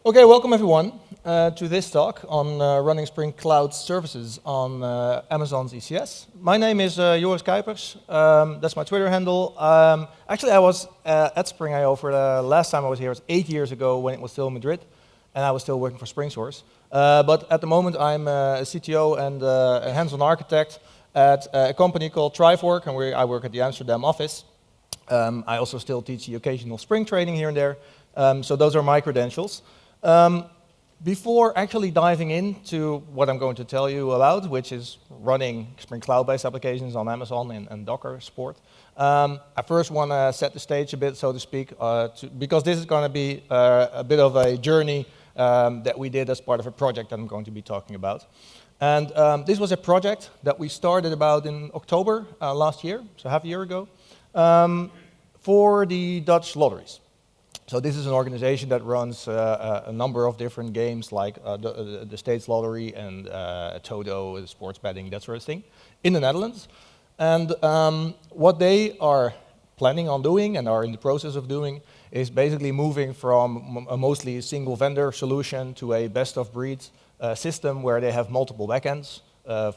Okay, welcome everyone to this talk on running Spring Cloud services on Amazon's ECS. My name is Joris Kuipers. That's my Twitter handle. Actually, I was at Spring I for the last time I was here was 8 years ago when it was still in Madrid, and I was still working for SpringSource. But at the moment, I'm a CTO and a hands-on architect at a company called Trifork, and I work at the Amsterdam office. I also still teach the occasional Spring training here and there. So those are my credentials. Before actually diving into what I'm going to tell you about, which is running Spring Cloud-based applications on Amazon and Docker support, I first want to set the stage a bit, so to speak, because this is going to be a bit of a journey that we did as part of a project that I'm going to be talking about. And this was a project that we started about in October last year, so half a year ago, for the Dutch lotteries. So this is an organization that runs a number of different games like the States Lottery and Toto, sports betting, that sort of thing, in the Netherlands. And what they are planning on doing and are in the process of doing is basically moving from a mostly single vendor solution to a best-of-breed system where they have multiple backends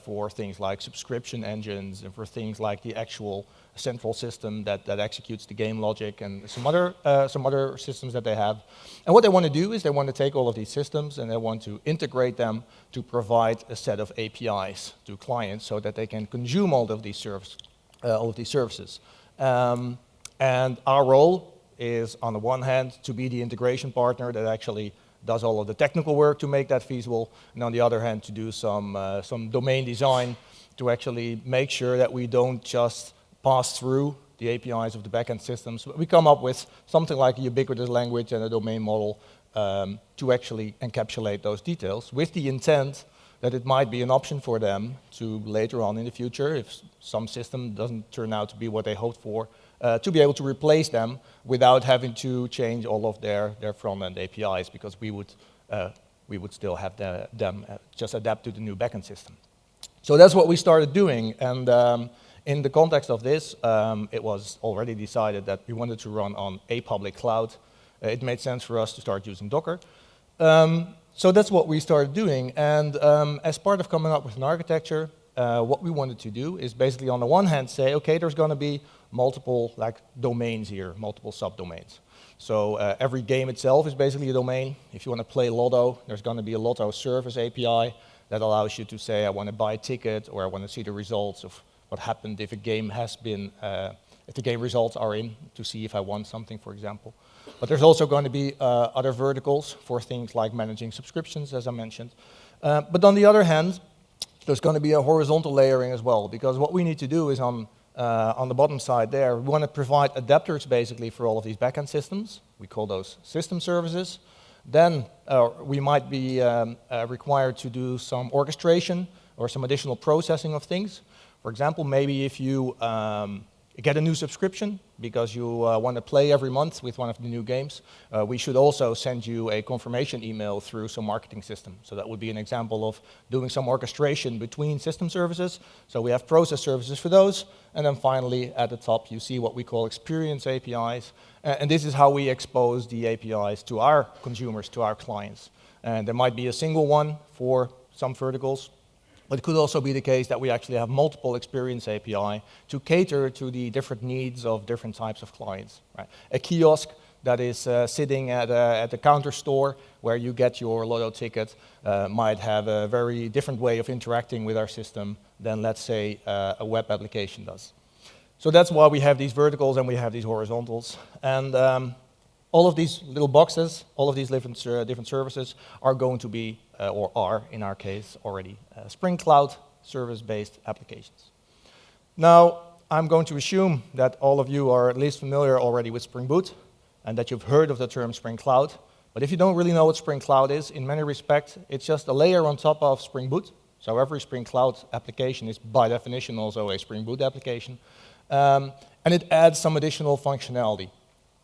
for things like subscription engines and for things like the actual central system that executes the game logic and some other systems that they have. And what they want to do is they want to take all of these systems and they want to integrate them to provide a set of APIs to clients so that they can consume all of these services. And our role is, on the one hand, to be the integration partner that actually does all of the technical work to make that feasible, and on the other hand, to do some domain design to actually make sure that we don't just pass through the APIs of the backend systems. We come up with something like a ubiquitous language and a domain model to actually encapsulate those details with the intent that it might be an option for them to later on in the future, if some system doesn't turn out to be what they hoped for, to be able to replace them without having to change all of their front-end APIs, because we would still have them just adapt to the new backend system. So that's what we started doing, and in the context of this, it was already decided that we wanted to run on a public cloud. It made sense for us to start using Docker. So that's what we started doing, and as part of coming up with an architecture, what we wanted to do is basically on the one hand say, okay, there's going to be multiple domains here, multiple subdomains. So every game itself is basically a domain. If you want to play Lotto, there's going to be a Lotto service API that allows you to say, I want to buy a ticket, or I want to see the results of what happened if a game has been, if the game results are in, to see if I won something, for example. But there's also going to be other verticals for things like managing subscriptions, as I mentioned. But on the other hand, there's going to be a horizontal layering as well, because what we need to do is on the bottom side there, we want to provide adapters basically for all of these backend systems. We call those system services. Then we might be required to do some orchestration or some additional processing of things. For example, maybe if you get a new subscription because you want to play every month with one of the new games, we should also send you a confirmation email through some marketing system. So that would be an example of doing some orchestration between system services. So we have process services for those. And then finally, at the top, you see what we call experience APIs. And this is how we expose the APIs to our consumers, to our clients. And there might be a single one for some verticals. But it could also be the case that we actually have multiple experience API to cater to the different needs of different types of clients. Right? A kiosk that is sitting at the counter store where you get your Lotto ticket might have a very different way of interacting with our system than, let's say, a web application does. So that's why we have these verticals and we have these horizontals. And all of these little boxes, all of these different services are going to be, or are, in our case, already Spring Cloud service-based applications. Now, I'm going to assume that all of you are at least familiar already with Spring Boot and that you've heard of the term Spring Cloud. But if you don't really know what Spring Cloud is, in many respects, it's just a layer on top of Spring Boot. So every Spring Cloud application is, by definition, also a Spring Boot application. And it adds some additional functionality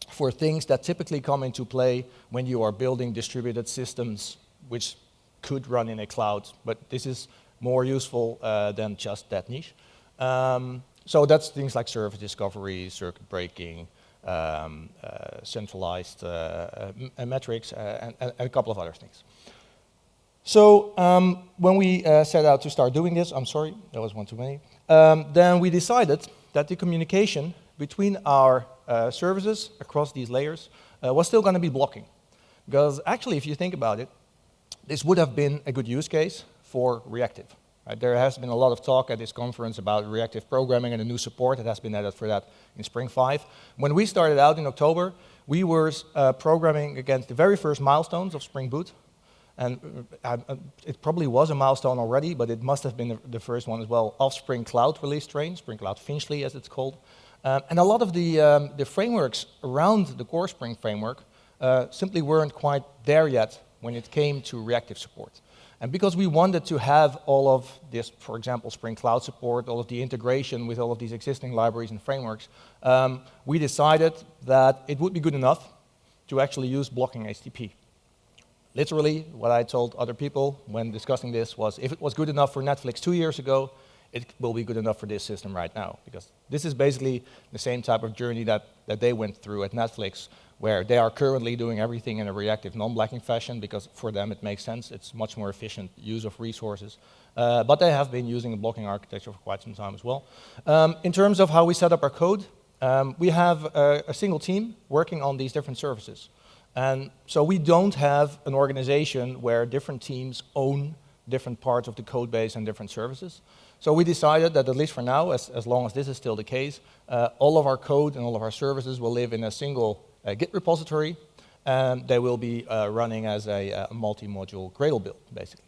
for things that typically come into play when you are building distributed systems, which could run in a cloud, but this is more useful than just that niche. So that's things like service discovery, circuit breaking, centralized metrics, and a couple of other things. So when we set out to start doing this, I'm sorry, that was one too many, then we decided that the communication between our services across these layers was still going to be blocking. Because actually, if you think about it, this would have been a good use case for reactive. Right? There has been a lot of talk at this conference about reactive programming and the new support that has been added for that in Spring 5. When we started out in October, we were programming against the very first milestones of Spring Boot. And it probably was a milestone already, but it must have been the first one as well of Spring Cloud release train, Spring Cloud Finchley as it's called. And a lot of the frameworks around the core Spring framework simply weren't quite there yet when it came to reactive support. And because we wanted to have all of this, for example, Spring Cloud support, all of the integration with all of these existing libraries and frameworks, we decided that it would be good enough to actually use blocking HTTP. Literally, what I told other people when discussing this was, if it was good enough for Netflix 2 years ago, it will be good enough for this system right now. Because this is basically the same type of journey that they went through at Netflix, where they are currently doing everything in a reactive non-blocking fashion, because for them it makes sense. It's much more efficient use of resources. But they have been using a blocking architecture for quite some time as well. In terms of how we set up our code, we have a single team working on these different services. And so we don't have an organization where different teams own different parts of the code base and different services. So we decided that, at least for now, as long as this is still the case, all of our code and all of our services will live in a single Git repository, and they will be running as a multi-module Gradle build, basically.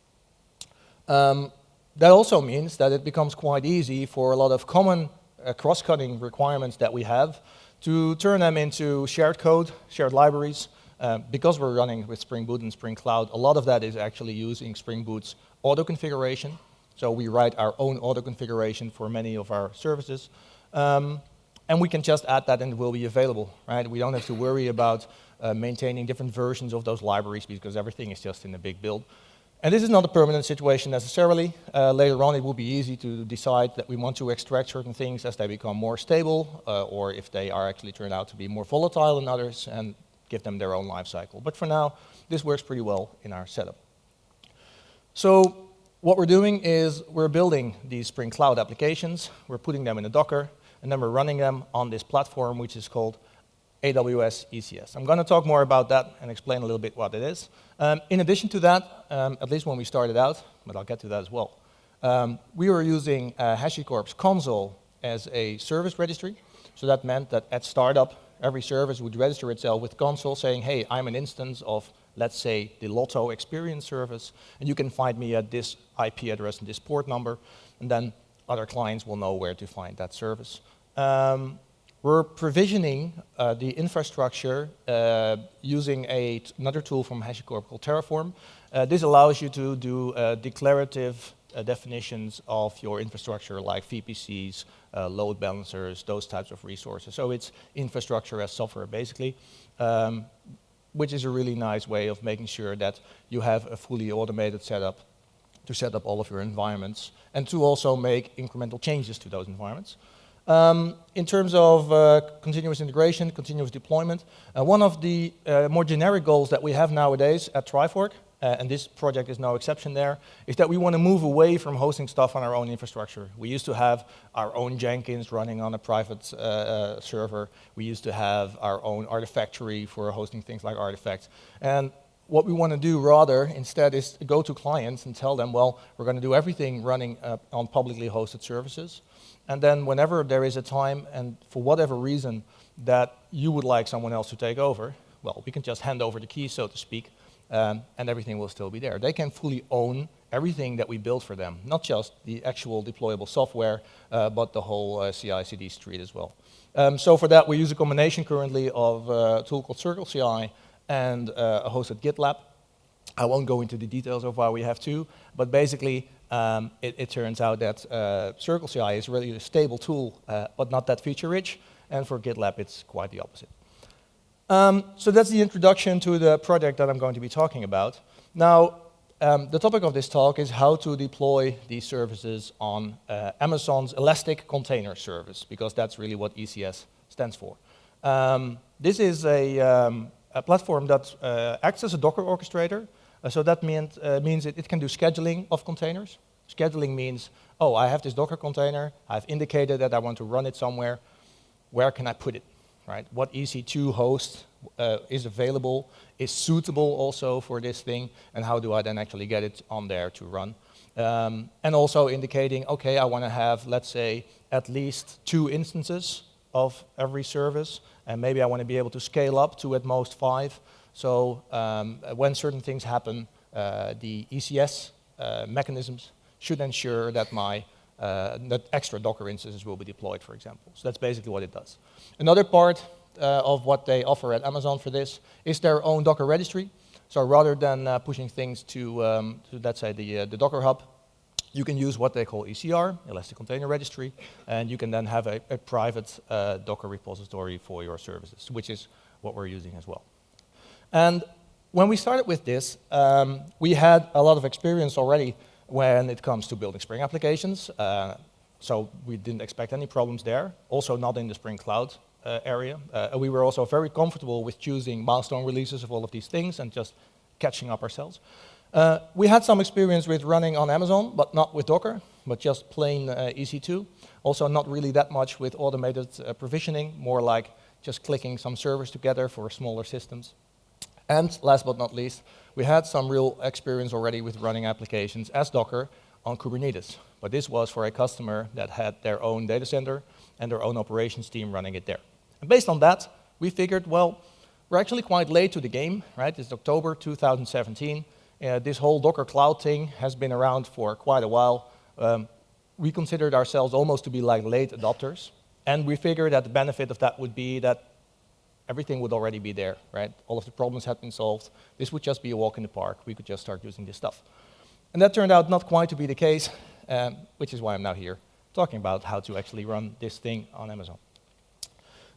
That also means that it becomes quite easy for a lot of common cross-cutting requirements that we have to turn them into shared code, shared libraries. Because we're running with Spring Boot and Spring Cloud, a lot of that is actually using Spring Boot's auto-configuration. So we write our own auto-configuration for many of our services. And we can just add that and it will be available. Right? We don't have to worry about maintaining different versions of those libraries because everything is just in a big build. And this is not a permanent situation necessarily. Later on, it will be easy to decide that we want to extract certain things as they become more stable, or if they are actually turned out to be more volatile than others, and give them their own life cycle. But for now, this works pretty well in our setup. So what we're doing is we're building these Spring Cloud applications, we're putting them in a Docker, and then we're running them on this platform which is called AWS ECS. I'm going to talk more about that and explain a little bit what it is. In addition to that, at least when we started out, but I'll get to that as well, we were using HashiCorp's Consul as a service registry. So that meant that at startup, every service would register itself with Consul saying, hey, I'm an instance of, let's say, the Lotto experience service, and you can find me at this IP address and this port number, and then other clients will know where to find that service. We're provisioning the infrastructure using another tool from HashiCorp called Terraform. This allows you to do declarative definitions of your infrastructure, like VPCs, load balancers, those types of resources. So it's infrastructure as software, basically, which is a really nice way of making sure that you have a fully automated setup to set up all of your environments and to also make incremental changes to those environments. In terms of continuous integration, continuous deployment, one of the more generic goals that we have nowadays at Trifork, and this project is no exception there, is that we want to move away from hosting stuff on our own infrastructure. We used to have our own Jenkins running on a private server. We used to have our own Artifactory for hosting things like artifacts. And what we want to do rather instead is go to clients and tell them, well, we're going to do everything running on publicly hosted services. And then whenever there is a time and for whatever reason that you would like someone else to take over, well, we can just hand over the keys, so to speak, and everything will still be there. They can fully own everything that we build for them, not just the actual deployable software, but the whole CI/CD street as well. So for that, we use a combination currently of a tool called CircleCI and a hosted GitLab. I won't go into the details of why we have two, but basically it turns out that CircleCI is really a stable tool, but not that feature-rich, and for GitLab it's quite the opposite. So that's the introduction to the project that I'm going to be talking about. Now, the topic of this talk is how to deploy these services on Amazon's Elastic Container Service, because that's really what ECS stands for. This is a platform that acts as a Docker orchestrator. So that means it can do scheduling of containers. Scheduling means, oh, I have this Docker container. I've indicated that I want to run it somewhere. Where can I put it? Right? What EC2 host is available, is suitable also for this thing, and how do I then actually get it on there to run? And also indicating, okay, I want to have, let's say, at least 2 instances of every service, and maybe I want to be able to scale up to at most 5. So when certain things happen, the ECS mechanisms should ensure that that extra Docker instances will be deployed, for example. So that's basically what it does. Another part of what they offer at Amazon for this is their own Docker registry. So rather than pushing things to let's say, the Docker Hub, you can use what they call ECR, Elastic Container Registry, and you can then have a private Docker repository for your services, which is what we're using as well. And when we started with this, we had a lot of experience already when it comes to building Spring applications. So we didn't expect any problems there, also not in the Spring Cloud area. We were also very comfortable with choosing milestone releases of all of these things and just catching up ourselves. We had some experience with running on Amazon, but not with Docker, but just plain EC2. Also not really that much with automated provisioning, more like just clicking some servers together for smaller systems. And last but not least, we had some real experience already with running applications as Docker on Kubernetes. But this was for a customer that had their own data center and their own operations team running it there. And based on that, we figured, well, we're actually quite late to the game, right? It's October 2017. This whole Docker Cloud thing has been around for quite a while. We considered ourselves almost to be like late adopters. And we figured that the benefit of that would be that everything would already be there, right? All of the problems had been solved. This would just be a walk in the park. We could just start using this stuff. And that turned out not quite to be the case, which is why I'm now here, talking about how to actually run this thing on Amazon.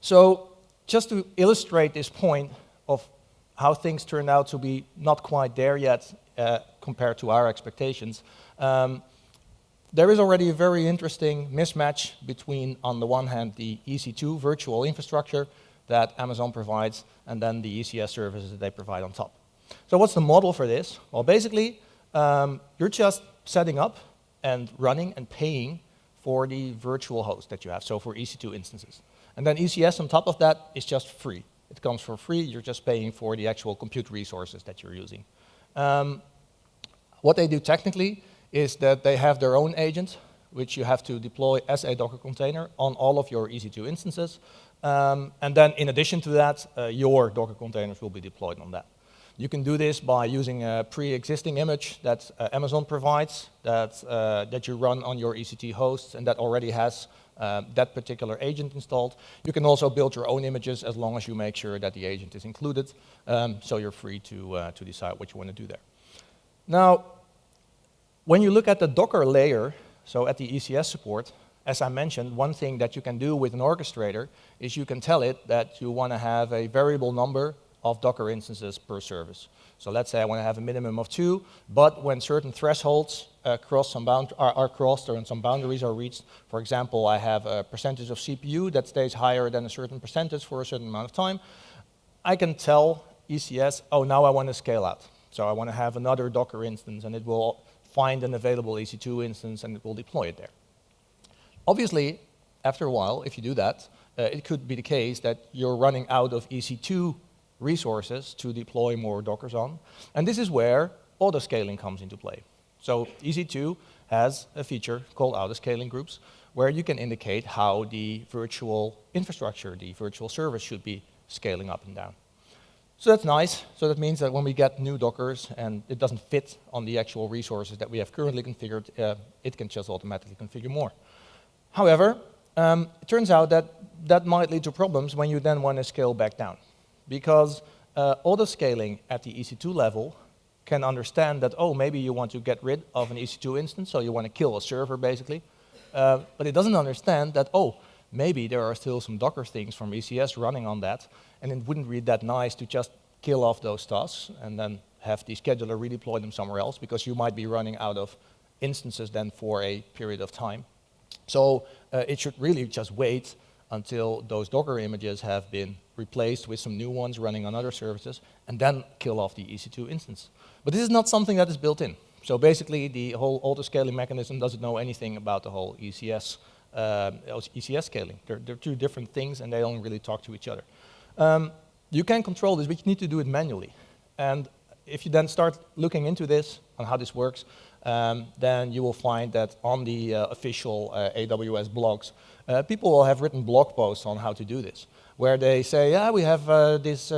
So just to illustrate this point of how things turned out to be not quite there yet compared to our expectations, there is already a very interesting mismatch between, on the one hand, the EC2 virtual infrastructure that Amazon provides, and then the ECS services that they provide on top. So what's the model for this? Well, basically, you're just setting up and running and paying for the virtual host that you have, so for EC2 instances. And then ECS on top of that is just free. It comes for free, you're just paying for the actual compute resources that you're using. What they do technically is that they have their own agent, which you have to deploy as a Docker container on all of your EC2 instances. And then in addition to that, your Docker containers will be deployed on that. You can do this by using a pre-existing image that Amazon provides that you run on your EC2 hosts and that already has that particular agent installed. You can also build your own images as long as you make sure that the agent is included. So you're free to decide what you want to do there. Now, when you look at the Docker layer, so at the ECS support, as I mentioned, one thing that you can do with an orchestrator is you can tell it that you want to have a variable number of Docker instances per service. So let's say I want to have a minimum of 2, but when certain thresholds are crossed or some boundaries are reached, for example, I have a percentage of CPU that stays higher than a certain percentage for a certain amount of time, I can tell ECS, oh, now I want to scale out. So I want to have another Docker instance, and it will find an available EC2 instance, and it will deploy it there. Obviously, after a while, if you do that, it could be the case that you're running out of EC2 resources to deploy more Dockers on. And this is where autoscaling comes into play. So EC2 has a feature called autoscaling groups, where you can indicate how the virtual infrastructure, the virtual service, should be scaling up and down. So that's nice. So that means that when we get new Dockers and it doesn't fit on the actual resources that we have currently configured, it can just automatically configure more. However, it turns out that that might lead to problems when you then want to scale back down. Because autoscaling at the EC2 level can understand that, oh, maybe you want to get rid of an EC2 instance, so you want to kill a server, basically. But it doesn't understand that, oh, maybe there are still some Docker things from ECS running on that, and it wouldn't be that nice to just kill off those tasks and then have the scheduler redeploy them somewhere else, because you might be running out of instances then for a period of time. So it should really just wait until those Docker images have been replaced with some new ones running on other services, and then kill off the EC2 instance. But this is not something that is built in. So basically, the whole auto-scaling mechanism doesn't know anything about the whole ECS scaling. They're two different things, and they don't really talk to each other. You can control this, but you need to do it manually. And if you then start looking into this, on how this works, then you will find that on the official AWS blogs, people will have written blog posts on how to do this, where they say, yeah, we have this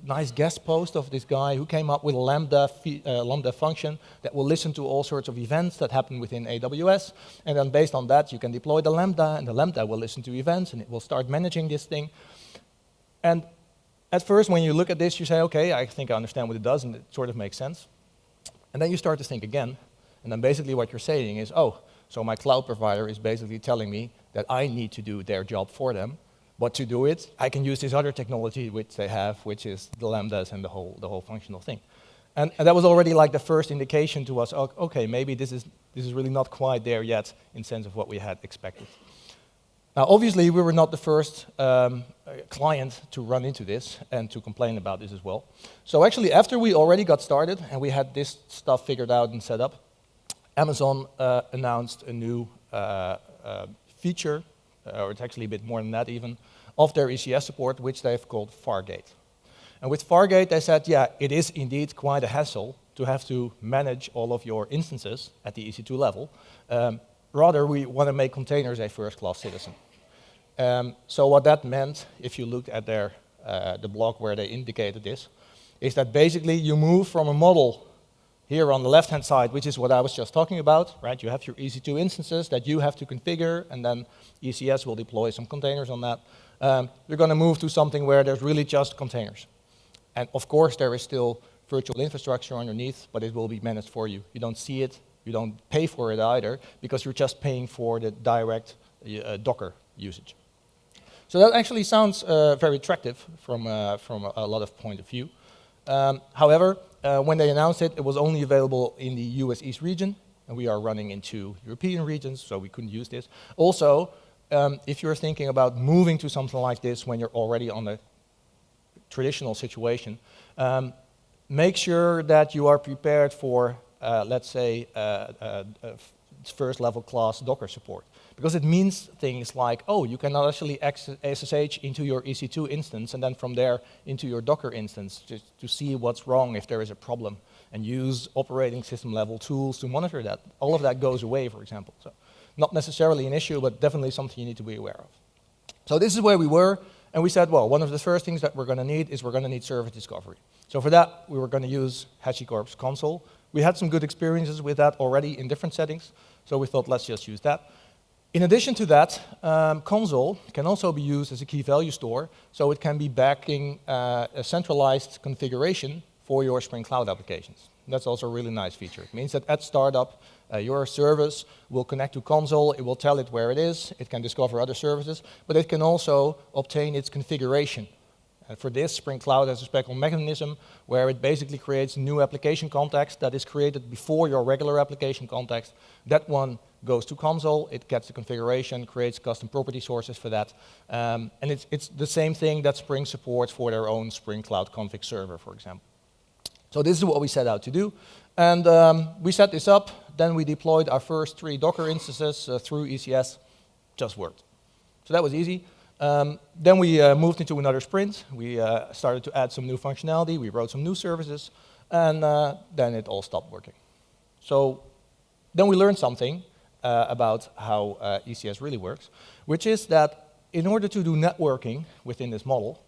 nice guest post of this guy who came up with a Lambda function that will listen to all sorts of events that happen within AWS, and then based on that, you can deploy the Lambda, and the Lambda will listen to events, and it will start managing this thing. And at first, when you look at this, you say, okay, I think I understand what it does, and it sort of makes sense. And then you start to think again, and then basically what you're saying is, oh, so my cloud provider is basically telling me that I need to do their job for them, but to do it, I can use this other technology which they have, which is the Lambdas and the whole functional thing. And that was already like the first indication to us, okay, maybe this is really not quite there yet in sense of what we had expected. Now, obviously, we were not the first client to run into this and to complain about this as well. So actually, after we already got started and we had this stuff figured out and set up, Amazon announced a new feature, or it's actually a bit more than that even, of their ECS support, which they've called Fargate. And with Fargate, they said, yeah, it is indeed quite a hassle to have to manage all of your instances at the EC2 level. Rather, we want to make containers a first-class citizen. So what that meant, if you looked at their the blog where they indicated this, is that basically you move from a model here on the left-hand side, which is what I was just talking about, right? You have your EC2 instances that you have to configure, and then ECS will deploy some containers on that. You're going to move to something where there's really just containers. And of course, there is still virtual infrastructure underneath, but it will be managed for you. You don't see it. You don't pay for it either, because you're just paying for the direct Docker usage. So that actually sounds very attractive from a lot of point of view. However, when they announced it, it was only available in the US East region, and we are running into European regions, so we couldn't use this. Also, if you're thinking about moving to something like this when you're already on a traditional situation, make sure that you are prepared for let's say, first-level class Docker support. Because it means things like, oh, you cannot actually SSH into your EC2 instance and then from there into your Docker instance just to see what's wrong if there is a problem, and use operating system level tools to monitor that. All of that goes away, for example. So not necessarily an issue, but definitely something you need to be aware of. So this is where we were, and we said, well, one of the first things that we're going to need is we're going to need service discovery. So for that, we were going to use HashiCorp's Consul. We had some good experiences with that already in different settings, so we thought, let's just use that. In addition to that, Consul can also be used as a key value store, so it can be backing a centralized configuration for your Spring Cloud applications. That's also a really nice feature. It means that at startup, your service will connect to Consul, it will tell it where it is, it can discover other services, but it can also obtain its configuration. And for this, Spring Cloud has a special mechanism where it basically creates a new application context that is created before your regular application context. That one goes to Consul, it gets the configuration, creates custom property sources for that. And it's the same thing that Spring supports for their own Spring Cloud config server, for example. So this is what we set out to do. And we set this up, then we deployed our first 3 Docker instances through ECS. Just worked. So that was easy. Then we moved into another sprint. We started to add some new functionality. We wrote some new services. And then it all stopped working. So then we learned something about how ECS really works, which is that in order to do networking within this model,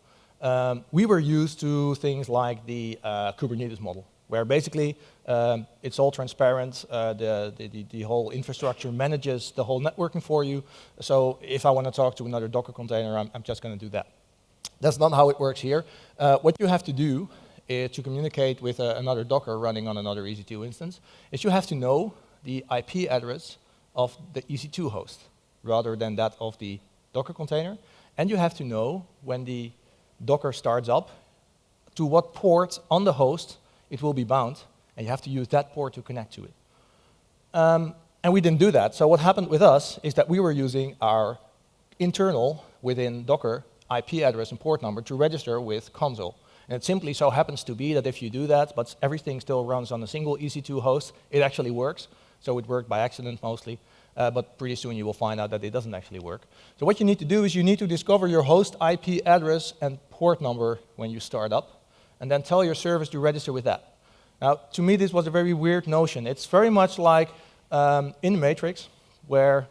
we were used to things like the Kubernetes model, where basically it's all transparent, the whole infrastructure manages the whole networking for you. So if I want to talk to another Docker container, I'm just going to do that. That's not how it works here. What you have to do to communicate with another Docker running on another EC2 instance is you have to know the IP address of the EC2 host rather than that of the Docker container. And you have to know when the Docker starts up to what port on the host it will be bound, and you have to use that port to connect to it. And we didn't do that, so what happened with us is that we were using our internal within Docker IP address and port number to register with Consul. And it simply so happens to be that if you do that, but everything still runs on a single EC2 host, it actually works. So it worked by accident mostly, but pretty soon you will find out that it doesn't actually work. So what you need to do is you need to discover your host IP address and port number when you start up, and then tell your service to register with that. Now, to me, this was a very weird notion. It's very much like in the Matrix, where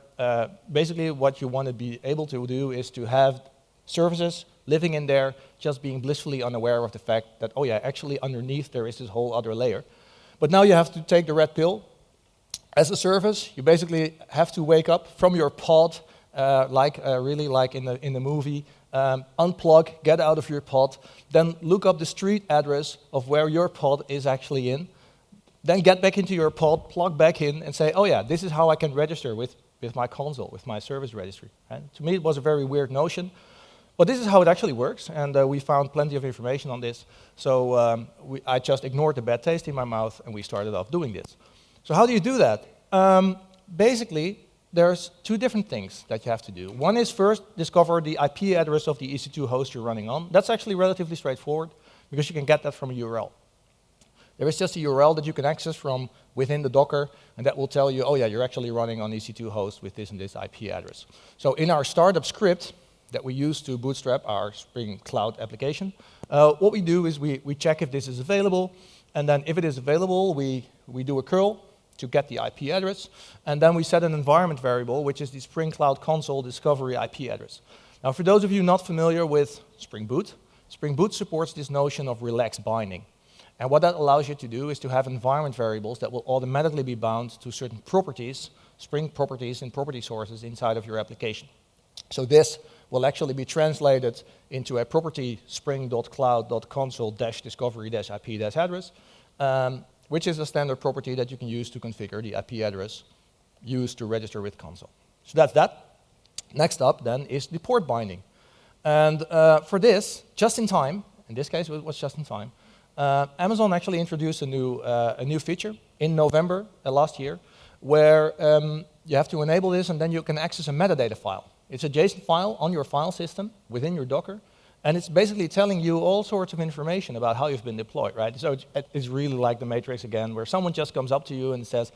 basically what you want to be able to do is to have services living in there, just being blissfully unaware of the fact that, oh yeah, actually underneath there is this whole other layer. But now you have to take the red pill. As a service, you basically have to wake up from your pod, really like in the movie, unplug, get out of your pod, then look up the street address of where your pod is actually in, then get back into your pod, plug back in, and say, oh yeah, this is how I can register with my console, with my service registry. Right? To me, it was a very weird notion. But this is how it actually works, and we found plenty of information on this. So I just ignored the bad taste in my mouth, and we started off doing this. So how do you do that? Basically, there's two different things that you have to do. One is first discover the IP address of the EC2 host you're running on. That's actually relatively straightforward, because you can get that from a URL. There is just a URL that you can access from within the Docker, and that will tell you, oh yeah, you're actually running on EC2 host with this and this IP address. So in our startup script that we use to bootstrap our Spring Cloud application, what we do is we check if this is available, and then if it is available, we do a curl to get the IP address, and then we set an environment variable, which is the Spring Cloud Console Discovery IP address. Now, for those of you not familiar with Spring Boot supports this notion of relaxed binding. And what that allows you to do is to have environment variables that will automatically be bound to certain properties, Spring properties and property sources inside of your application. So this will actually be translated into a property spring.cloud.console-discovery-IP-address, which is a standard property that you can use to configure the IP address used to register with Consul. So that's that. Next up then is the port binding. And for this, just in time, in this case it was just in time, Amazon actually introduced a new feature in November last year, where you have to enable this and then you can access a metadata file. It's a JSON file on your file system within your Docker, and it's basically telling you all sorts of information about how you've been deployed, right? So it's really like the Matrix again, where someone just comes up to you and says,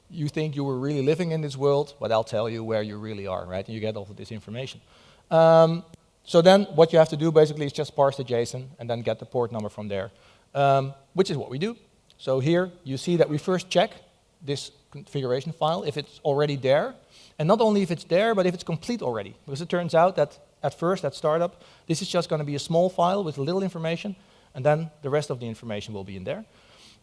you think you were really living in this world, but I'll tell you where you really are, right? And you get all of this information. So then what you have to do basically is just parse the JSON and then get the port number from there, which is what we do. So here you see that we first check this configuration file if it's already there. And not only if it's there, but if it's complete already. Because it turns out that at first, at startup, this is just going to be a small file with little information, and then the rest of the information will be in there.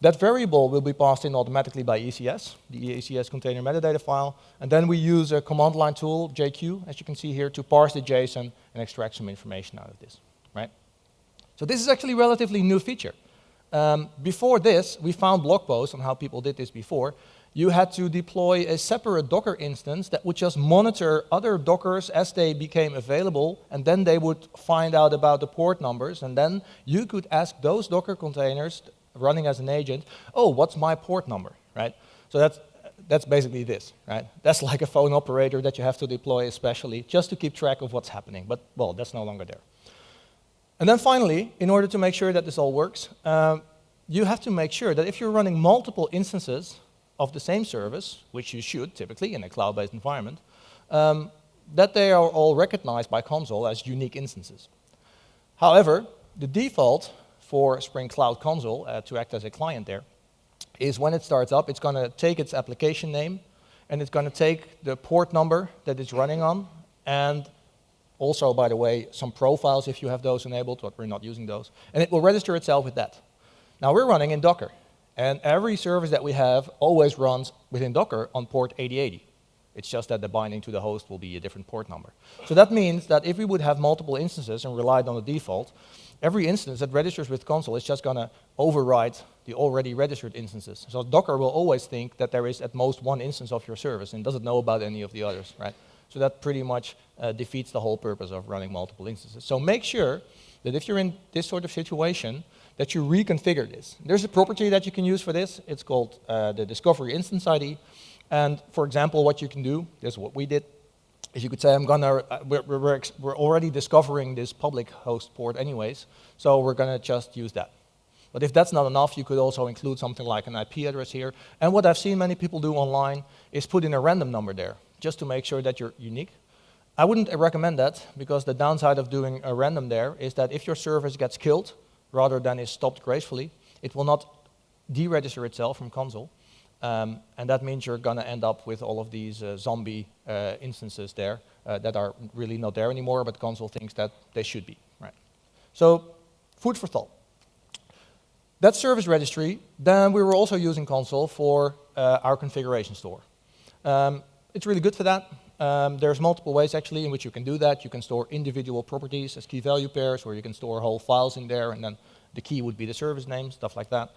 That variable will be passed in automatically by ECS, the ECS container metadata file, and then we use a command line tool, JQ, as you can see here, to parse the JSON and extract some information out of this, right? So this is actually a relatively new feature. Before this, we found blog posts on how people did this before. You had to deploy a separate Docker instance that would just monitor other Dockers as they became available, and then they would find out about the port numbers, and then you could ask those Docker containers running as an agent, oh, what's my port number, right? So that's basically this, right? That's like a phone operator that you have to deploy especially, just to keep track of what's happening, but, well, that's no longer there. And then finally, in order to make sure that this all works, you have to make sure that if you're running multiple instances of the same service, which you should typically in a cloud-based environment, that they are all recognized by Consul as unique instances. However, the default for Spring Cloud Consul to act as a client there is when it starts up, it's going to take its application name, and it's going to take the port number that it's running on, and also, by the way, some profiles if you have those enabled, but we're not using those, and it will register itself with that. Now, we're running in Docker. And every service that we have always runs within Docker on port 8080. It's just that the binding to the host will be a different port number. So that means that if we would have multiple instances and relied on the default, every instance that registers with Consul is just going to override the already registered instances. So Docker will always think that there is at most one instance of your service and doesn't know about any of the others, right? So that pretty much defeats the whole purpose of running multiple instances. So make sure that if you're in this sort of situation, that you reconfigure this. There's a property that you can use for this. It's called the Discovery Instance ID. And for example, what you can do, this is what we did. is you could say, we're already discovering this public host port anyways, so we're going to just use that. But if that's not enough, you could also include something like an IP address here. And what I've seen many people do online is put in a random number there, just to make sure that you're unique. I wouldn't recommend that, because the downside of doing a random there is that if your service gets killed, rather than is stopped gracefully, it will not deregister itself from Consul. And that means you're going to end up with all of these zombie instances there that are really not there anymore, but Consul thinks that they should be. Right. So, food for thought. That service registry, then we were also using Consul for our configuration store. It's really good for that. There's multiple ways actually in which you can do that. You can store individual properties as key value pairs, or you can store whole files in there, and then the key would be the service name, stuff like that.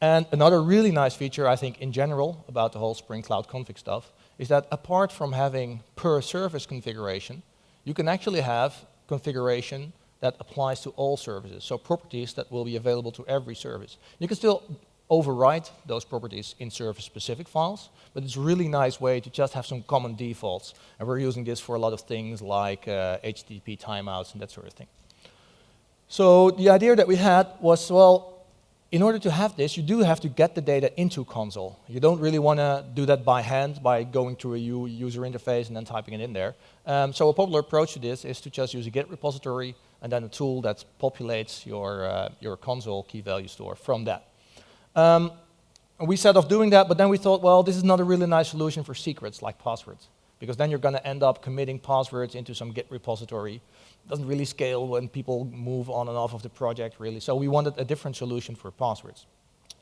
And another really nice feature, I think, in general, about the whole Spring Cloud config stuff, is that apart from having per service configuration, you can actually have configuration that applies to all services, so properties that will be available to every service. You can still overwrite those properties in service-specific files, but it's a really nice way to just have some common defaults. And we're using this for a lot of things like HTTP timeouts and that sort of thing. So the idea that we had was, well, in order to have this, you do have to get the data into Consul. You don't really want to do that by hand, by going to a user interface and then typing it in there. So a popular approach to this is to just use a Git repository and then a tool that populates your Consul key value store from that. We set off doing that, but then we thought, well, this is not a really nice solution for secrets like passwords, because then you're going to end up committing passwords into some Git repository. It doesn't really scale when people move on and off of the project, really. So we wanted a different solution for passwords.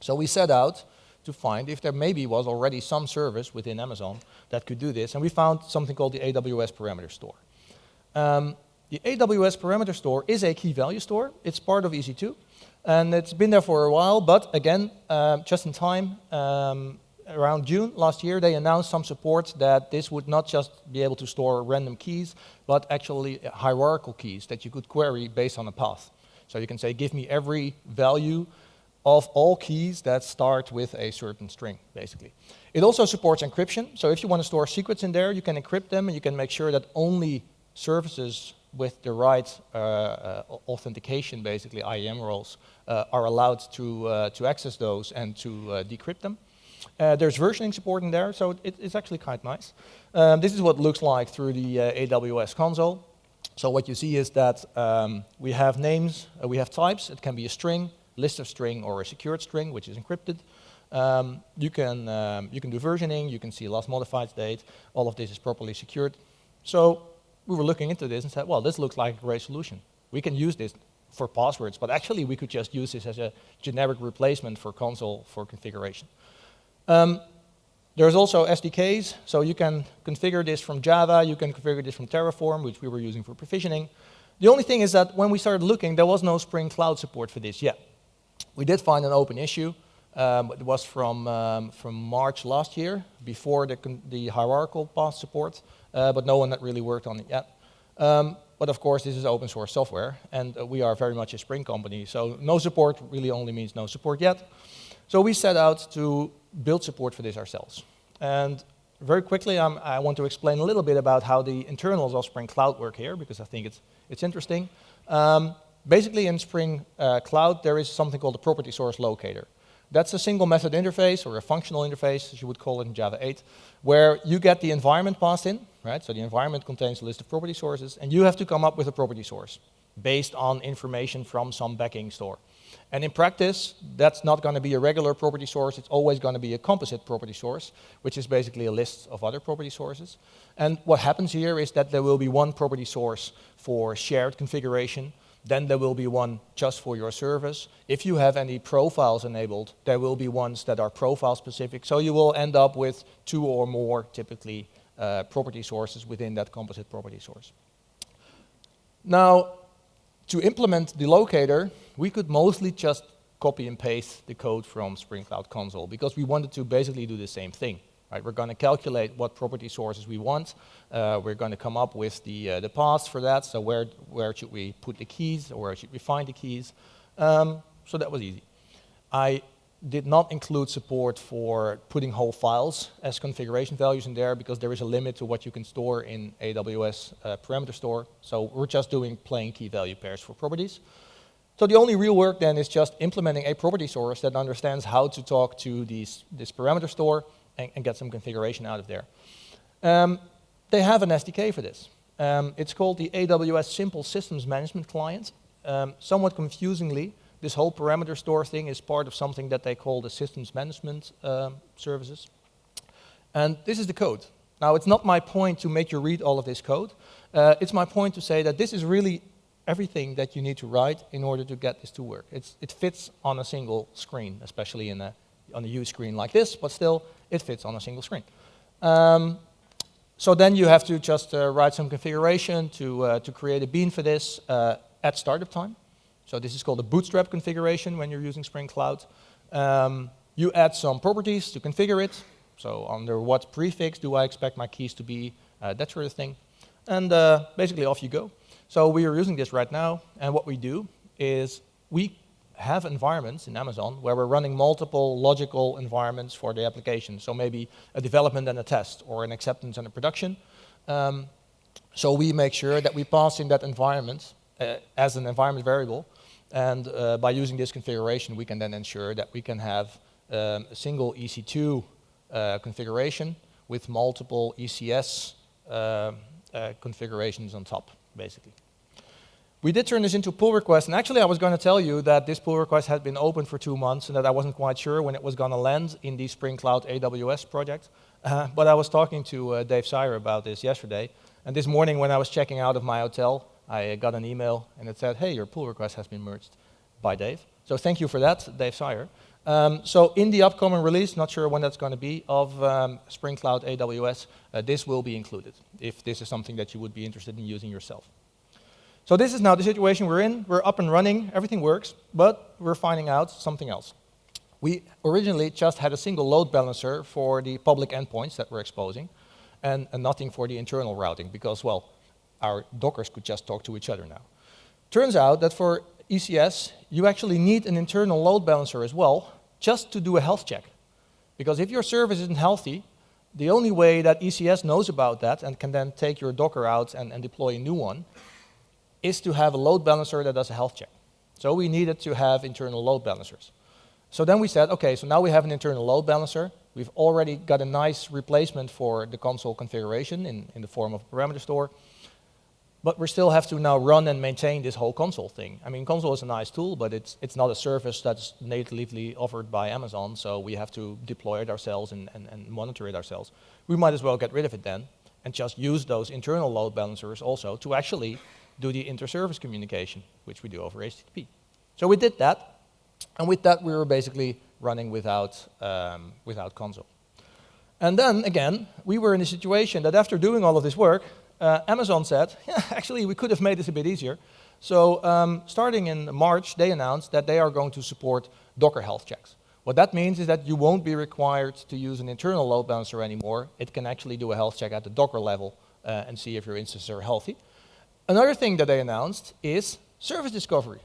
So we set out to find if there maybe was already some service within Amazon that could do this, and we found something called the AWS Parameter Store. The AWS Parameter Store is a key value store. It's part of EC2. And it's been there for a while, but again, just in time, around June last year, they announced some support that this would not just be able to store random keys, but actually hierarchical keys that you could query based on a path. So you can say, give me every value of all keys that start with a certain string, basically. It also supports encryption. So if you want to store secrets in there, you can encrypt them, and you can make sure that only services with the right authentication, basically IAM roles, are allowed to access those and to decrypt them. There's versioning support in there, so it's actually quite nice. This is what it looks like through the AWS console. So what you see is that we have names, we have types. It can be a string, list of string, or a secured string, which is encrypted. You can do versioning. You can see last modified date. All of this is properly secured. So we were looking into this and said, well, this looks like a great solution. We can use this for passwords, but actually we could just use this as a generic replacement for Consul for configuration. There's also SDKs, so you can configure this from Java, you can configure this from Terraform, which we were using for provisioning. The only thing is that when we started looking, there was no Spring Cloud support for this yet. We did find an open issue. It was from March last year, before the hierarchical path support, but no one had really worked on it yet. But of course, this is open source software, and we are very much a Spring company, so no support really only means no support yet. So we set out to build support for this ourselves. And very quickly, I want to explain a little bit about how the internals of Spring Cloud work here, because I think it's interesting. Basically, in Spring Cloud, there is something called a PropertySource locator. That's a single method interface, or a functional interface, as you would call it in Java 8, where you get the environment passed in, right? So the environment contains a list of property sources, and you have to come up with a property source based on information from some backing store. And in practice, that's not going to be a regular property source. It's always going to be a composite property source, which is basically a list of other property sources. And what happens here is that there will be one property source for shared configuration. Then there will be one just for your service. If you have any profiles enabled, there will be ones that are profile specific. So you will end up with 2 or more, typically, property sources within that composite property source. Now, to implement the locator, we could mostly just copy and paste the code from Spring Cloud Console, because we wanted to basically do the same thing. Right? We're going to calculate what property sources we want. We're going to come up with the paths for that. So where should we put the keys, or where should we find the keys? So that was easy. I did not include support for putting whole files as configuration values in there because there is a limit to what you can store in AWS parameter store. So we're just doing plain key value pairs for properties. So the only real work then is just implementing a property source that understands how to talk to this parameter store and get some configuration out of there. They have an SDK for this. It's called the AWS Simple Systems Management Client. Somewhat confusingly, this whole parameter store thing is part of something that they call the systems management services. And this is the code. Now, it's not my point to make you read all of this code. It's my point to say that this is really everything that you need to write in order to get this to work. It fits on a single screen, especially on a use screen like this, but still, it fits on a single screen. So then you have to just write some configuration to create a bean for this at startup time. So this is called a Bootstrap configuration when you're using Spring Cloud. You add some properties to configure it. So under what prefix do I expect my keys to be, that sort of thing. And basically off you go. So we are using this right now, and what we do is we have environments in Amazon where we're running multiple logical environments for the application. So maybe a development and a test, or an acceptance and a production. So we make sure that we pass in that environment as an environment variable, and by using this configuration, we can then ensure that we can have a single EC2 configuration with multiple ECS configurations on top, basically. We did turn this into a pull request, and actually I was going to tell you that this pull request had been open for 2 months and that I wasn't quite sure when it was going to land in the Spring Cloud AWS project. But I was talking to Dave Sire about this yesterday, and this morning when I was checking out of my hotel, I got an email and it said, hey, your pull request has been merged by Dave. So thank you for that, Dave Sire. So in the upcoming release, not sure when that's going to be, of Spring Cloud AWS, this will be included, if this is something that you would be interested in using yourself. So this is now the situation we're in. We're up and running, everything works, but we're finding out something else. We originally just had a single load balancer for the public endpoints that we're exposing, and nothing for the internal routing, because, well, our Dockers could just talk to each other now. Turns out that for ECS, you actually need an internal load balancer as well, just to do a health check. Because if your service isn't healthy, the only way that ECS knows about that and can then take your Docker out and deploy a new one is to have a load balancer that does a health check. So we needed to have internal load balancers. So then we said, okay, so now we have an internal load balancer. We've already got a nice replacement for the Consul configuration in the form of a parameter store. But we still have to now run and maintain this whole Consul thing. I mean, Consul is a nice tool, but it's not a service that's natively offered by Amazon, so we have to deploy it ourselves and monitor it ourselves. We might as well get rid of it then and just use those internal load balancers also to actually do the inter-service communication, which we do over HTTP. So we did that, and with that we were basically running without Consul. And then again, we were in a situation that after doing all of this work, Amazon said, yeah, actually we could have made this a bit easier. So starting in March, they announced that they are going to support Docker health checks. What that means is that you won't be required to use an internal load balancer anymore. It can actually do a health check at the Docker level and see if your instances are healthy. Another thing that they announced is service discovery.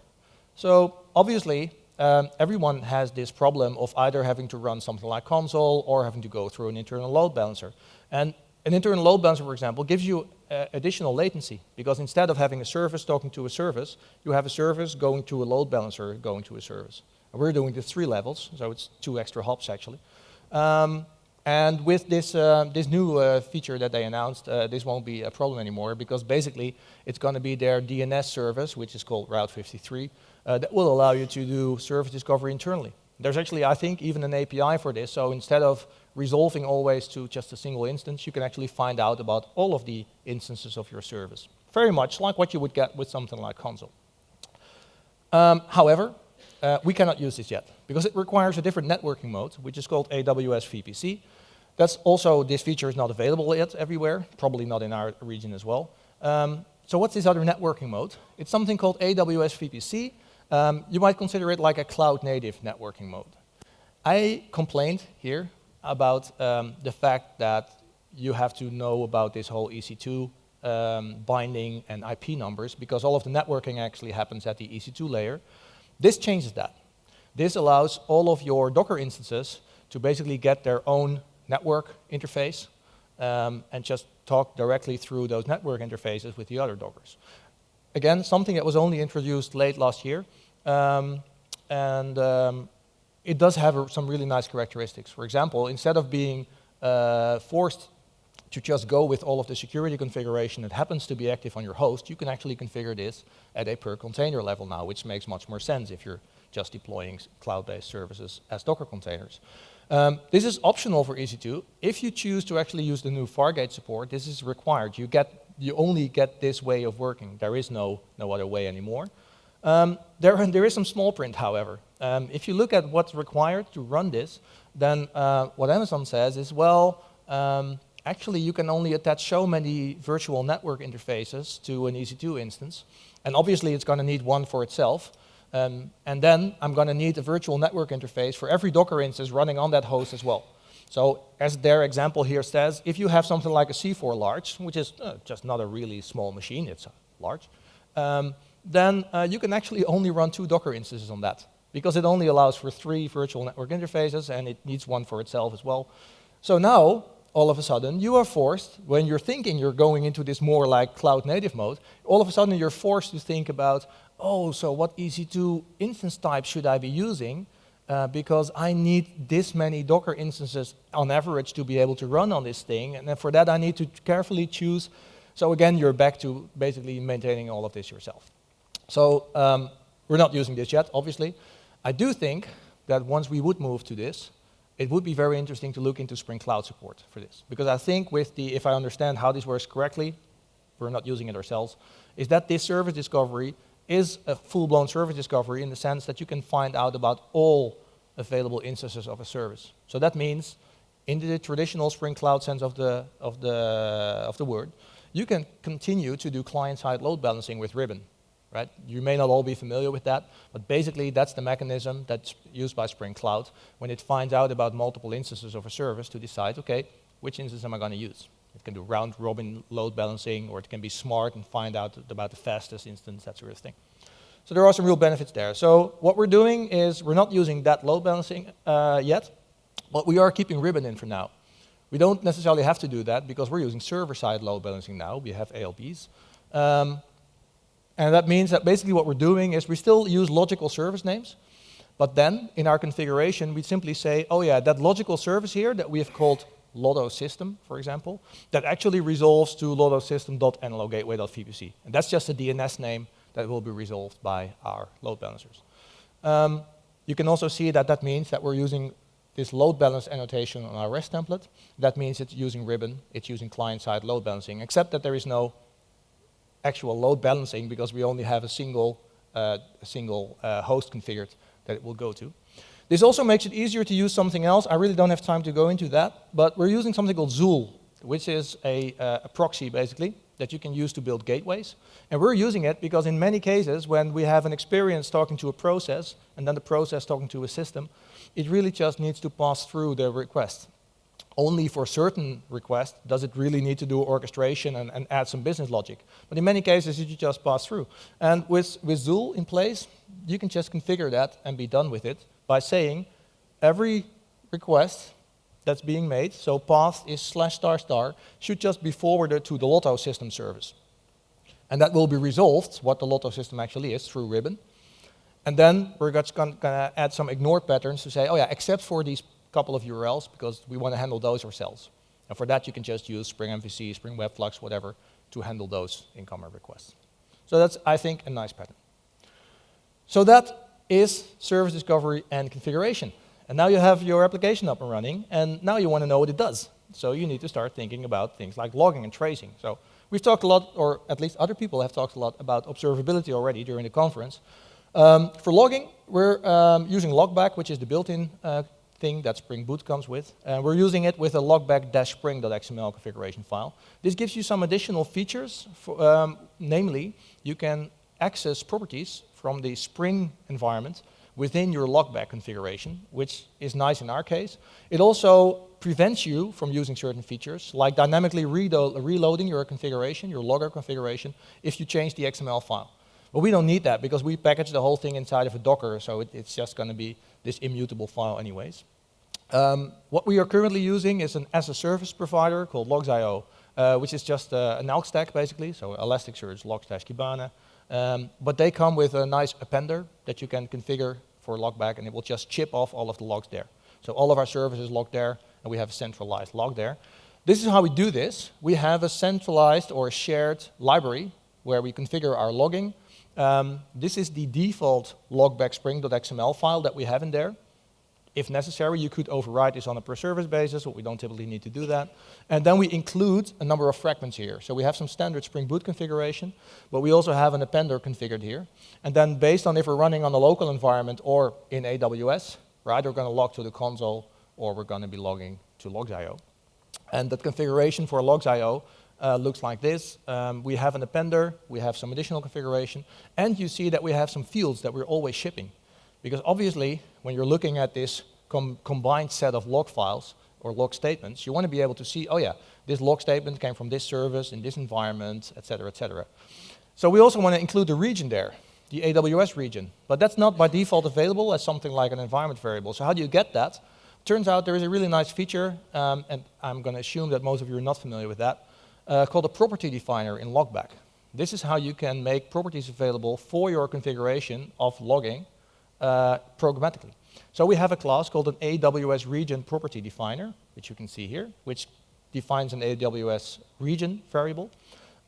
So obviously, everyone has this problem of either having to run something like Consul or having to go through an internal load balancer. And an internal load balancer, for example, gives you additional latency, because instead of having a service talking to a service, you have a service going to a load balancer going to a service. And we're doing the 3 levels, so it's 2 extra hops actually. And with this new feature that they announced, this won't be a problem anymore, because basically it's going to be their DNS service, which is called Route 53, that will allow you to do service discovery internally. There's actually, I think, even an API for this, so instead of resolving always to just a single instance, you can actually find out about all of the instances of your service. Very much like what you would get with something like Consul. However, we cannot use this yet, because it requires a different networking mode, which is called AWSVPC. That's also, this feature is not available yet everywhere, probably not in our region as well. So what's this other networking mode? It's something called AWSVPC. You might consider it like a cloud-native networking mode. I complained here about the fact that you have to know about this whole EC2 binding and IP numbers, because all of the networking actually happens at the EC2 layer. This changes that. This allows all of your Docker instances to basically get their own network interface and just talk directly through those network interfaces with the other Dockers. Again, something that was only introduced late last year, it does have some really nice characteristics. For example, instead of being forced to just go with all of the security configuration that happens to be active on your host, you can actually configure this at a per container level now, which makes much more sense if you're just deploying cloud-based services as Docker containers. This is optional for EC2. If you choose to actually use the new Fargate support, this is required. You only get this way of working. There is no other way anymore. There is some small print, however. If you look at what's required to run this, then what Amazon says is, well, actually you can only attach so many virtual network interfaces to an EC2 instance. And obviously it's going to need one for itself. And then I'm going to need a virtual network interface for every Docker instance running on that host as well. So as their example here says, if you have something like a C4 large, which is just not a really small machine, it's large, then you can actually only run 2 Docker instances on that, because it only allows for 3 virtual network interfaces and it needs one for itself as well. So now, all of a sudden, you are forced, when you're thinking you're going into this more like cloud native mode, all of a sudden you're forced to think about, oh, so what EC2 instance type should I be using? Because I need this many Docker instances on average to be able to run on this thing, and then for that I need to carefully choose. So again, you're back to basically maintaining all of this yourself. So we're not using this yet, obviously. I do think that once we would move to this, it would be very interesting to look into Spring Cloud support for this. Because I think with the, if I understand how this works correctly, we're not using it ourselves, is that this service discovery is a full-blown service discovery in the sense that you can find out about all available instances of a service. So that means, in the traditional Spring Cloud sense of the word, you can continue to do client-side load balancing with Ribbon. Right? You may not all be familiar with that, but basically that's the mechanism that's used by Spring Cloud when it finds out about multiple instances of a service to decide, okay, which instance am I going to use? It can do round-robin load balancing, or it can be smart and find out about the fastest instance, that sort of thing. So there are some real benefits there. So what we're doing is we're not using that load balancing yet, but we are keeping Ribbon in for now. We don't necessarily have to do that because we're using server-side load balancing now. We have ALBs. And that means that basically what we're doing is we still use logical service names, but then in our configuration we simply say, oh yeah, that logical service here that we have called Lotto system, for example, that actually resolves to lottosystem.nloggateway.vpc. And that's just a DNS name that will be resolved by our load balancers. You can also see that that means that we're using this load balance annotation on our REST template. That means it's using Ribbon, it's using client-side load balancing, except that there is no actual load balancing because we only have a single host configured that it will go to. This also makes it easier to use something else. I really don't have time to go into that, but we're using something called Zuul, which is a proxy basically that you can use to build gateways. And we're using it because in many cases when we have an experience talking to a process and then the process talking to a system, it really just needs to pass through the request. Only for certain requests does it really need to do orchestration and add some business logic. But in many cases, you just pass through. And with Zuul in place, you can just configure that and be done with it by saying every request that's being made, so path is /*, should just be forwarded to the Lotto system service. And that will be resolved, what the Lotto system actually is, through Ribbon. And then we're just going to add some ignored patterns to say, oh yeah, except for these couple of URLs, because we want to handle those ourselves. And for that, you can just use Spring MVC, Spring Webflux, whatever, to handle those incoming requests. So that's, I think, a nice pattern. So that is service discovery and configuration. And now you have your application up and running, and now you want to know what it does. So you need to start thinking about things like logging and tracing. So we've talked a lot, or at least other people have talked a lot about observability already during the conference. For logging, we're using Logback, which is the built-in thing that Spring Boot comes with. And we're using it with a logback-spring.xml configuration file. This gives you some additional features. Namely, you can access properties from the Spring environment within your logback configuration, which is nice in our case. It also prevents you from using certain features, like dynamically reloading your configuration, your logger configuration, if you change the XML file. But we don't need that because we package the whole thing inside of a Docker, so it's just going to be this immutable file anyways. What we are currently using is an as-a-service provider called Logs.io, which is just an Elk stack basically, so Elasticsearch, Log/Kibana. But they come with a nice appender that you can configure for logback, and it will just chip off all of the logs there. So all of our services log there, and we have a centralized log there. This is how we do this. We have a centralized or a shared library where we configure our logging. This is the default logback spring.xml file that we have in there. If necessary, you could override this on a per service basis, but we don't typically need to do that. And then we include a number of fragments here. So we have some standard Spring Boot configuration, but we also have an appender configured here. And then based on if we're running on a local environment or in AWS, we're either going to log to the console or we're going to be logging to Logs.io. And that configuration for Logs.io looks like this. We have an appender, we have some additional configuration, and you see that we have some fields that we're always shipping. Because obviously, when you're looking at this combined set of log files or log statements, you want to be able to see, oh yeah, this log statement came from this service in this environment, et cetera, et cetera. So we also want to include the region there, the AWS region. But that's not by default available as something like an environment variable. So how do you get that? Turns out there is a really nice feature, and I'm going to assume that most of you are not familiar with that, called a property definer in Logback. This is how you can make properties available for your configuration of logging programmatically. So we have a class called an AWS region property definer, which you can see here, which defines an AWS region variable.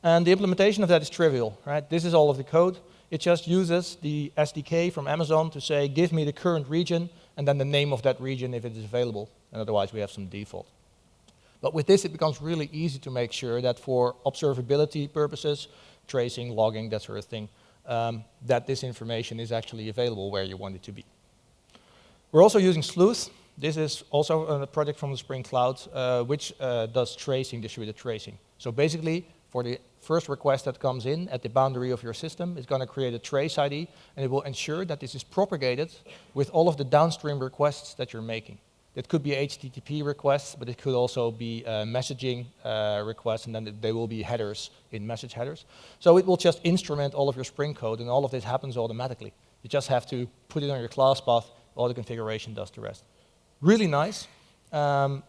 And the implementation of that is trivial, right? This is all of the code. It just uses the SDK from Amazon to say, give me the current region, and then the name of that region if it is available, and otherwise we have some default. But with this, it becomes really easy to make sure that for observability purposes, tracing, logging, that sort of thing, that this information is actually available where you want it to be. We're also using Sleuth. This is also a project from the Spring Cloud, which does tracing, distributed tracing. So basically, for the first request that comes in at the boundary of your system, it's going to create a trace ID, and it will ensure that this is propagated with all of the downstream requests that you're making. It could be HTTP requests, but it could also be messaging requests, and then they will be headers in message headers. So it will just instrument all of your Spring code, and all of this happens automatically. You just have to put it on your class path, all the configuration does the rest. Really nice,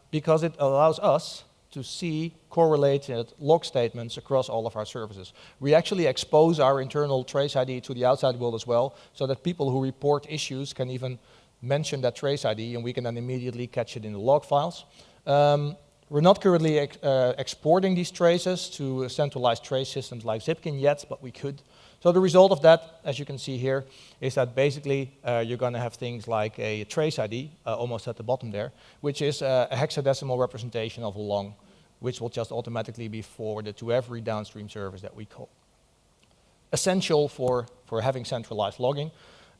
because it allows us to see correlated log statements across all of our services. We actually expose our internal trace ID to the outside world as well, so that people who report issues can even mention that trace ID, and we can then immediately catch it in the log files. We're not currently exporting these traces to centralized trace systems like Zipkin yet, but we could. So the result of that, as you can see here, is that basically you're going to have things like a trace ID, almost at the bottom there, which is a hexadecimal representation of a long, which will just automatically be forwarded to every downstream service that we call. Essential for having centralized logging.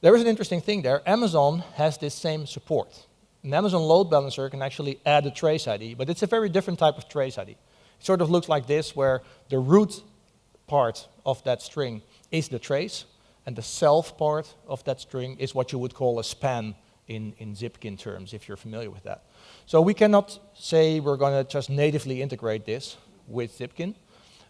There is an interesting thing there. Amazon has this same support. An Amazon load balancer can actually add a trace ID, but it's a very different type of trace ID. It sort of looks like this, where the root part of that string is the trace, and the self part of that string is what you would call a span in Zipkin terms, if you're familiar with that. So we cannot say we're going to just natively integrate this with Zipkin,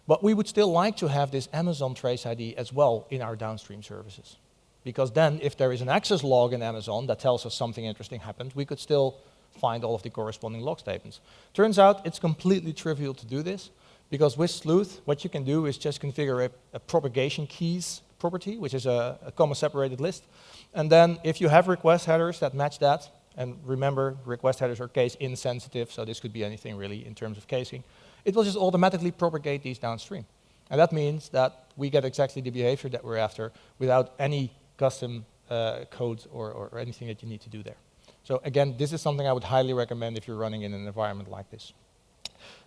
but we would still like to have this Amazon trace ID as well in our downstream services. Because then, if there is an access log in Amazon that tells us something interesting happened, we could still find all of the corresponding log statements. Turns out it's completely trivial to do this, because with Sleuth, what you can do is just configure a propagation keys property, which is a comma-separated list. And then if you have request headers that match that, and remember, request headers are case insensitive, so this could be anything really in terms of casing, it will just automatically propagate these downstream. And that means that we get exactly the behavior that we're after without any custom code or anything that you need to do there. So again, this is something I would highly recommend if you're running in an environment like this.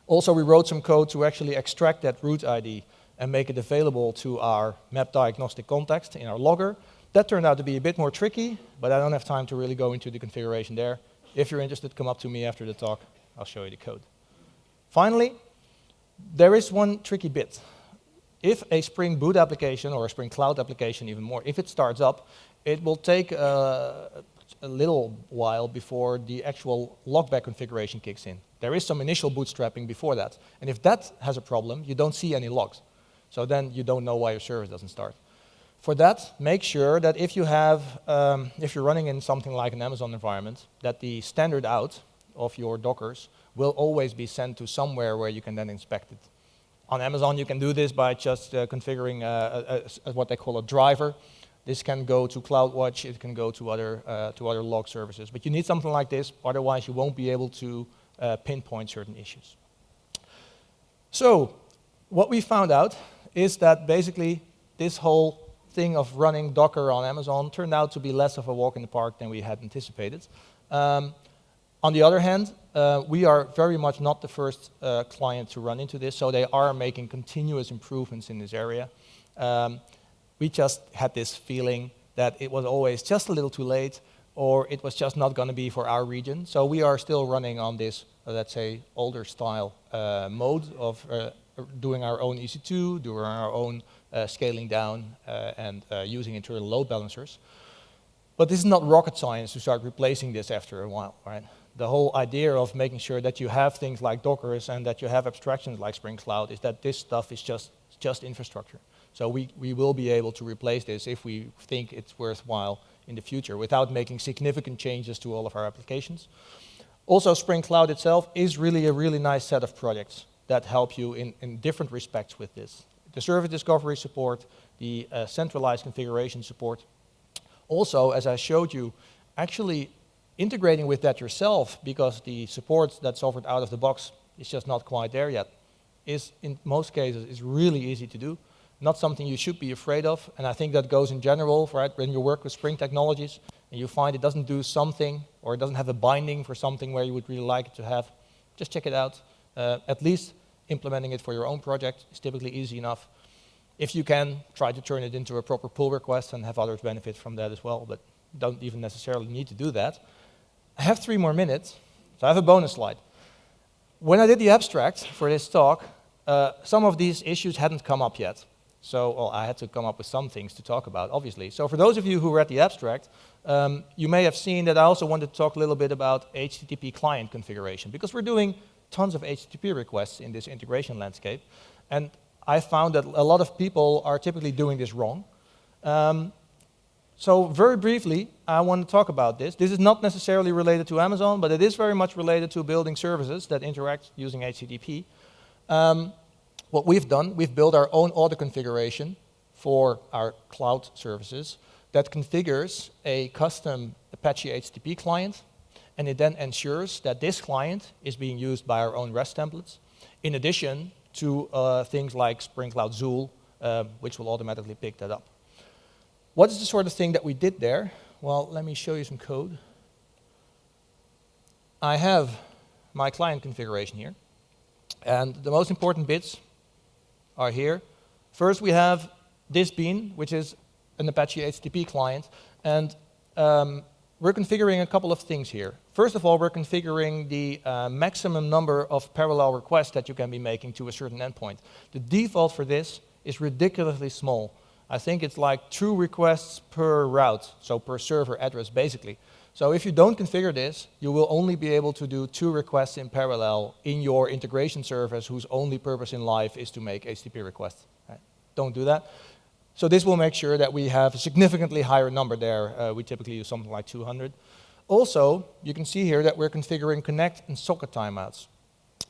Also, we wrote some code to actually extract that root ID and make it available to our map diagnostic context in our logger. That turned out to be a bit more tricky, but I don't have time to really go into the configuration there. If you're interested, come up to me after the talk. I'll show you the code. Finally, there is one tricky bit. If a Spring Boot application, or a Spring Cloud application even more, if it starts up, it will take a little while before the actual logback configuration kicks in. There is some initial bootstrapping before that. And if that has a problem, you don't see any logs. So then you don't know why your service doesn't start. For that, make sure that if you're running in something like an Amazon environment, that the standard out of your Dockers will always be sent to somewhere where you can then inspect it. On Amazon, you can do this by just configuring what they call a driver. This can go to CloudWatch, it can go to other log services. But you need something like this, otherwise you won't be able to pinpoint certain issues. So, what we found out is that basically this whole thing of running Docker on Amazon turned out to be less of a walk in the park than we had anticipated. On the other hand, we are very much not the first client to run into this, so they are making continuous improvements in this area. We just had this feeling that it was always just a little too late, or it was just not going to be for our region. So we are still running on this, let's say, older style mode of doing our own EC2, doing our own scaling down, and using internal load balancers. But this is not rocket science to start replacing this after a while, right? The whole idea of making sure that you have things like Dockers and that you have abstractions like Spring Cloud is that this stuff is just infrastructure. So we will be able to replace this if we think it's worthwhile in the future without making significant changes to all of our applications. Also, Spring Cloud itself is really a really nice set of projects that help you in different respects with this. The service discovery support, the centralized configuration support. Also, as I showed you, actually integrating with that yourself, because the support that's offered out of the box is just not quite there yet, is in most cases is really easy to do. Not something you should be afraid of, and I think that goes in general, right? When you work with Spring technologies and you find it doesn't do something, or it doesn't have a binding for something where you would really like it to have, just check it out. At least implementing it for your own project is typically easy enough. If you can, try to turn it into a proper pull request and have others benefit from that as well, but don't even necessarily need to do that. I have 3 more minutes, so I have a bonus slide. When I did the abstract for this talk, some of these issues hadn't come up yet. So well, I had to come up with some things to talk about, obviously. So for those of you who read the abstract, you may have seen that I also wanted to talk a little bit about HTTP client configuration, because we're doing tons of HTTP requests in this integration landscape. And I found that a lot of people are typically doing this wrong. So very briefly, I want to talk about this. This is not necessarily related to Amazon, but it is very much related to building services that interact using HTTP. What we've done, we've built our own auto configuration for our cloud services that configures a custom Apache HTTP client, and it then ensures that this client is being used by our own REST templates, in addition to things like Spring Cloud Zuul, which will automatically pick that up. What is the sort of thing that we did there? Well, let me show you some code. I have my client configuration here, and the most important bits are here. First, we have this bean, which is an Apache HTTP client, and we're configuring a couple of things here. First of all, we're configuring the maximum number of parallel requests that you can be making to a certain endpoint. The default for this is ridiculously small. I think it's like 2 requests per route, so per server address, basically. So if you don't configure this, you will only be able to do 2 requests in parallel in your integration service whose only purpose in life is to make HTTP requests. Right? Don't do that. So this will make sure that we have a significantly higher number there. We typically use something like 200. Also, you can see here that we're configuring connect and socket timeouts.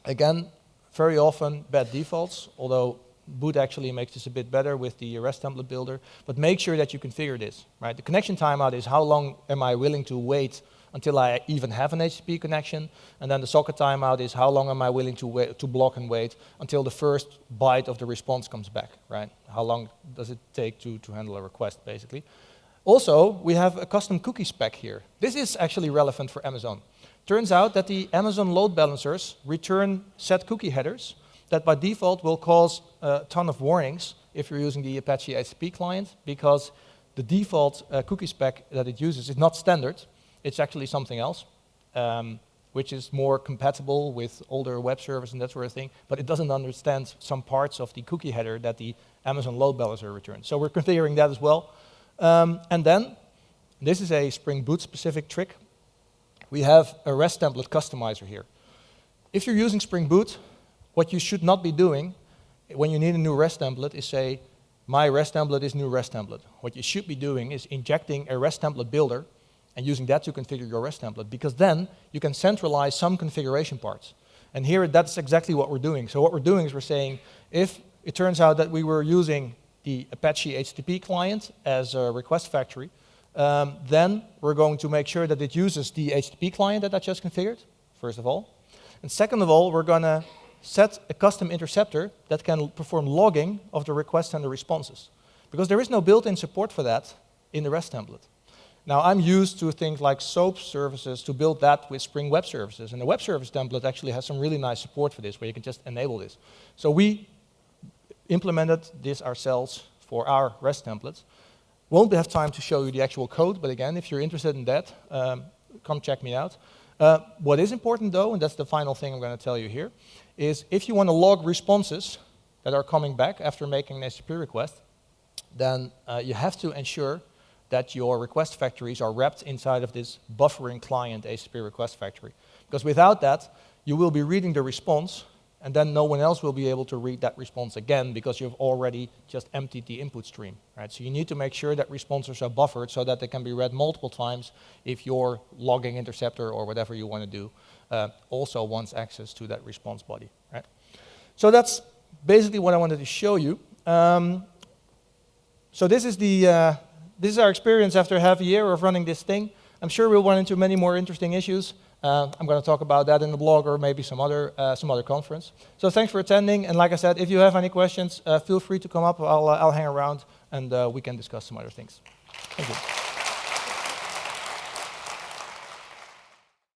Again, very often bad defaults, although Boot actually makes this a bit better with the REST template builder, but make sure that you configure this, right? The connection timeout is how long am I willing to wait until I even have an HTTP connection, and then the socket timeout is how long am I willing to wait, to block and wait until the first byte of the response comes back, right? How long does it take to handle a request, basically. Also, we have a custom cookie spec here. This is actually relevant for Amazon. Turns out that the Amazon load balancers return set cookie headers that by default will cause a ton of warnings if you're using the Apache HTTP client, because the default cookie spec that it uses is not standard. It's actually something else, which is more compatible with older web servers and that sort of thing, but it doesn't understand some parts of the cookie header that the Amazon load balancer returns. So we're configuring that as well. And then, this is a Spring Boot specific trick. We have a REST template customizer here. If you're using Spring Boot, what you should not be doing when you need a new REST template is say, my REST template is new REST template. What you should be doing is injecting a REST template builder and using that to configure your REST template, because then you can centralize some configuration parts. And here, that's exactly what we're doing. So what we're doing is we're saying, if it turns out that we were using the Apache HTTP client as a request factory, then we're going to make sure that it uses the HTTP client that I just configured, first of all. And second of all, we're going to set a custom interceptor that can perform logging of the requests and the responses, because there is no built-in support for that in the REST template. Now, I'm used to things like SOAP services to build that with Spring Web Services, and the web service template actually has some really nice support for this, where you can just enable this. So we implemented this ourselves for our REST templates. Won't have time to show you the actual code, but again, if you're interested in that, come check me out. What is important though, and that's the final thing I'm going to tell you here, is if you want to log responses that are coming back after making an HTTP request, then you have to ensure that your request factories are wrapped inside of this buffering client HTTP request factory. Because without that, you will be reading the response, and then no one else will be able to read that response again, because you've already just emptied the input stream. Right? So you need to make sure that responses are buffered so that they can be read multiple times if your logging interceptor or whatever you want to do also wants access to that response body. Right? So that's basically what I wanted to show you. So this is our experience after half a year of running this thing. I'm sure we'll run into many more interesting issues. I'm going to talk about that in the blog or maybe some other conference. So thanks for attending. And like I said, if you have any questions, feel free to come up. I'll hang around and we can discuss some other things. Thank you.